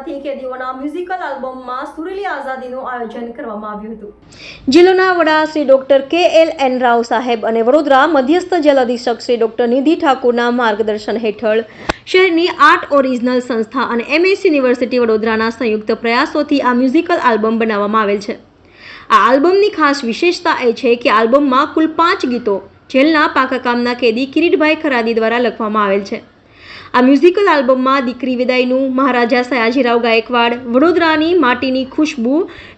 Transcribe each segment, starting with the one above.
તરફથી કેદીઓના મ્યુઝિકલ આલ્બમમાં સુરેલી આઝાદીનું આયોજન કરવામાં આવ્યું હતું। જિલ્લાના વડા શ્રી ડોક્ટર KLN રાવ સાહેબ અને વડોદરા મધ્યસ્થ જેલ અધિક્ષક શ્રી ડોક્ટર નિધિ ઠાકોરના માર્ગદર્શન હેઠળ શહેરની આર્ટ ઓરિજિનલ સંસ્થા અને MS યુનિવર્સિટી વડોદરાના સંયુક્ત પ્રયાસોથી આ મ્યુઝિકલ આલ્બમ બનાવવામાં આવેલ છે। આ આલ્બમની ખાસ વિશેષતા એ છે કે આલ્બમમાં કુલ 5 ગીતો જેલના પાકા કામના કેદી કિરીટભાઈ ખરાદી દ્વારા લખવામાં આવેલ છે। આ મ્યુઝિકલ આલ્બમમાં દીકરી વિદાયનું, મહારાજા સયાજીરાવ ગાયકવાડ, વડોદરાની માટીની ખુશ્બુ,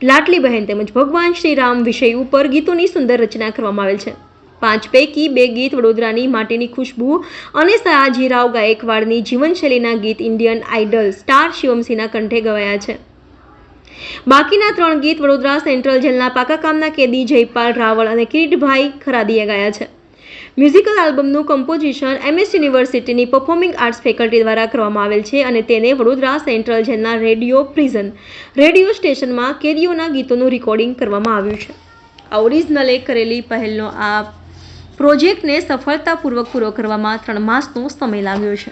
લાટલી બહેન તેમજ ભગવાન શ્રી રામ વિષય ઉપર ગીતોની સુંદર રચના કરવામાં આવેલ છે। 5 પૈકી 2 ગીત વડોદરાની માટીની ખુશ્બુ અને સયાજીરાવ ગાયકવાડની જીવનશૈલીના ગીત ઇન્ડિયન આઇડલ સ્ટાર શિવમસિંહના કંઠે ગવાયા છે। બાકીના 3 ગીત વડોદરા સેન્ટ્રલ જેલના પાકા કામના કેદી જયપાલ રાવળ અને કિરીટભાઈ ખરાદીએ ગાયા છે। મ્યુઝિકલ આલ્બમનું કમ્પોઝિશન MS યુનિવર્સિટીની પરફોર્મિંગ આર્ટ્સ ફેકલ્ટી દ્વારા કરવામાં આવેલ છે અને તેને વડોદરા સેન્ટ્રલ જેલના રેડિયો સ્ટેશનમાં કેદીઓના ગીતોનું રેકોર્ડિંગ કરવામાં આવ્યું છે। આ ઓરિજિનલે કરેલી પહેલનો આ પ્રોજેક્ટને સફળતાપૂર્વક પૂરો કરવામાં 3 માસનો સમય લાગ્યો છે।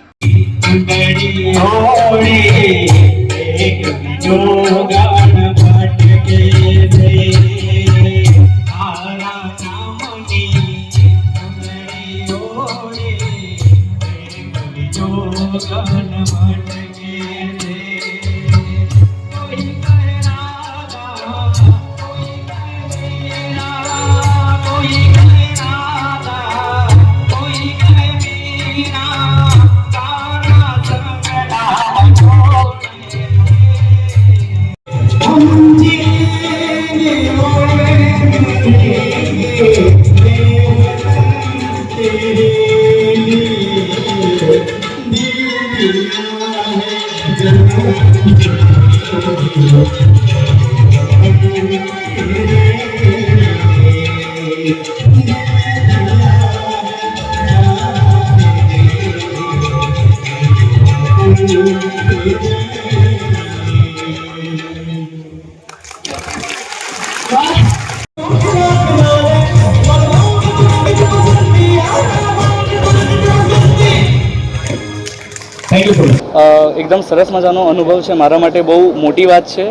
એકદમ સરસ મજાનો અનુભવ છે, મારા માટે બહુ મોટી વાત છે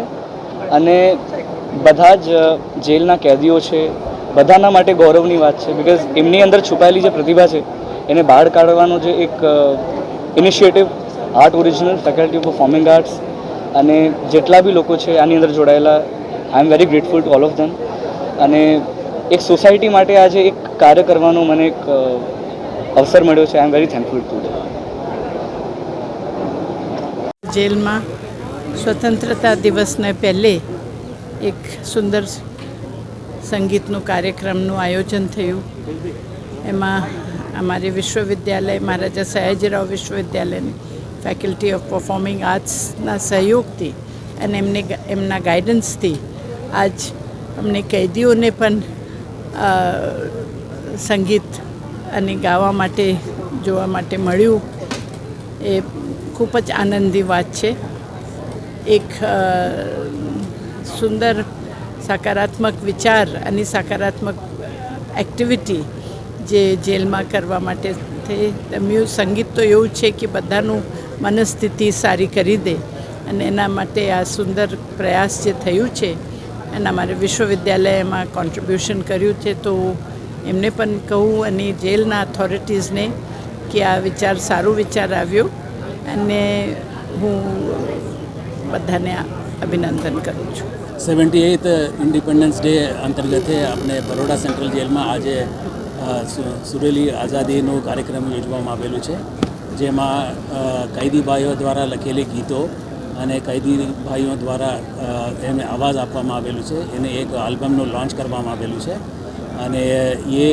અને બધા જ જેલના કેદીઓ છે બધાના માટે ગૌરવની વાત છે, બિકોઝ એમની અંદર છુપાયેલી જે પ્રતિભા છે એને બહાર કાઢવાનો જે એક initiative art original faculty of performing arts અને જેટલા બી લોકો છે આની અંદર જોડાયેલા, I am very grateful to all of them અને એક સોસાયટી માટે આજે એક કાર્ય કરવાનો મને એક અવસર મળ્યો છે। I am very thankful to them. જેલમાં સ્વતંત્રતા દિવસને પહેલે એક સુંદર સંગીતનું કાર્યક્રમનું આયોજન થયું। એમાં અમારી વિશ્વવિદ્યાલય Maharaja Sayajirao વિશ્વવિદ્યાલયની faculty of performing આર્ટ્સના સહયોગથી અને એમના ગાઈડન્સથી આજ અમને કેદીઓને પણ સંગીત અને ગાવા માટે જોવા માટે મળ્યું। એ ખૂબ જ આનંદની વાત છે। એક સુંદર સકારાત્મક વિચાર અને સકારાત્મક એક્ટિવિટી જે જેલમાં કરવા માટે થઈ। સંગીત તો એવું છે કે બધાનું મનસ્થિતિ સારી કરી દે અને એના માટે આ સુંદર પ્રયાસ જે થયું છે અને અમારે વિશ્વવિદ્યાલયમાં કોન્ટ્રીબ્યુશન કર્યું છે, તો એમને પણ કહું અને જેલના ઓથોરિટીઝને કે આ વિચાર સારો વિચાર આવ્યો અને હું બધાને અભિનંદન કરું છું। 78th ઇન્ડિપેન્ડન્સ ડે અંતર્ગતે આપણે બરોડા સેન્ટ્રલ જેલમાં આજે સુરેલી આઝાદીનો કાર્યક્રમ યોજવામાં આવેલું છે, જેમાં कैदी भाईओ द्वारा लखेली गीतो અને कैदी भाईओ द्वारा એને અવાજ આપવામાં આવેલું છે। એને એક આલ્બમનું લોન્ચ કરવામાં આવેલું છે અને એ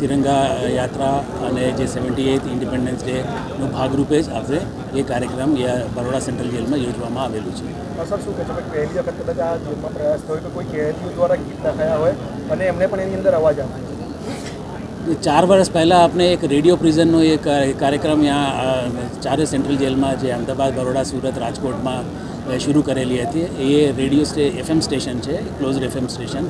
તિરંગા યાત્રા અને જે 78th ઇન્ડિપેન્ડન્સ ડેનો ભાગરૂપે જ આપણે એ કાર્યક્રમ બરોડા સેન્ટ્રલ જેલમાં યોજવામાં આવેલું છે। સર, શું કહે છે કે પહેલી વખત કદાચ આ જેલમાં પ્રયાસ થયો કે કોઈ કેદીઓ દ્વારા ગીત લખાયા હોય અને એમને પણ એની અંદર અવાજ આપ્યો? 4 વર્ષ પહેલાં આપણે એક રેડિયો પ્રિઝનનો એક કાર્યક્રમ यहाँ चारे सेंट्रल जेल में जो अहमदाबाद बड़ोड़ा सूरत राजकोट में शुरू करेली थी। ये रेडियो FM स्टेशन है, क्लोज FM स्टेशन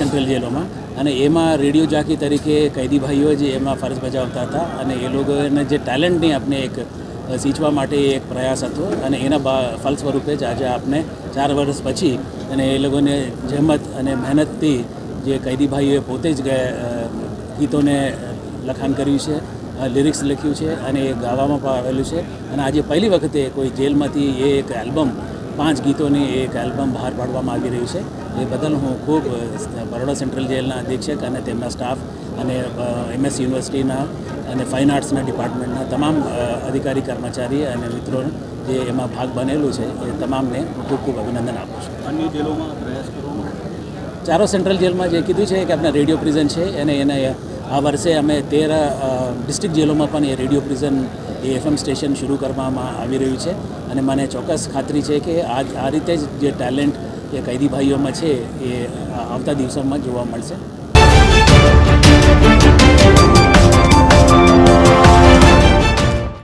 सेंट्रल जेलों में, અને એમાં રેડિયો જાકી તરીકે कैदी भाईओ જે એમાં ફરજ બજાવતા હતા અને એ લોકોને જે ટેલેન્ટની આપણે એક સિંચવા માટે એક પ્રયાસ હતો અને એના ફલ સ્વરૂપે જ આજે આપને 4 વર્ષ પછી અને એ લોકોને જહેમત અને મહેનતથી જે કૈદીભાઈઓએ પોતે જ ગીતોને લખાણ કર્યું છે, લિરિક્સ લખ્યું છે અને એ ગાવામાં પણ આવેલું છે અને આજે પહેલી વખતે કોઈ જેલમાંથી એ એક આલ્બમ 5 ગીતોની એક આલ્બમ બહાર પાડવામાં આવી રહ્યું છે. એ બદલ હું ખૂબ બરોડા સેન્ટ્રલ જેલના અધિક્ષક અને તેમના સ્ટાફ અને MS યુનિવર્સિટીના અને ફાઇન આર્ટ્સના ડિપાર્ટમેન્ટના તમામ અધિકારી કર્મચારી અને મિત્રો જે એમાં ભાગ બનેલું છે એ તમામને હું ખૂબ ખૂબ અભિનંદન આપું છું. અન્ય જેલોમાં પ્રયાસ કરવામાં ચારો સેન્ટ્રલ જેલમાં જે કીધું છે કે આપણા રેડિયો પ્રિઝન છે અને એને આ વર્ષે અમે 13 ડિસ્ટ્રિક્ટ જેલોમાં પણ એ રેડિયો પ્રિઝન એ FM સ્ટેશન શરૂ કરવામાં આવી રહ્યું છે અને મને ચોક્કસ ખાતરી છે કે આ રીતે જ જે ટેલેન્ટ એ કૈદી ભાઈઓમાં છે એ આવતા દિવસોમાં જોવા મળશે.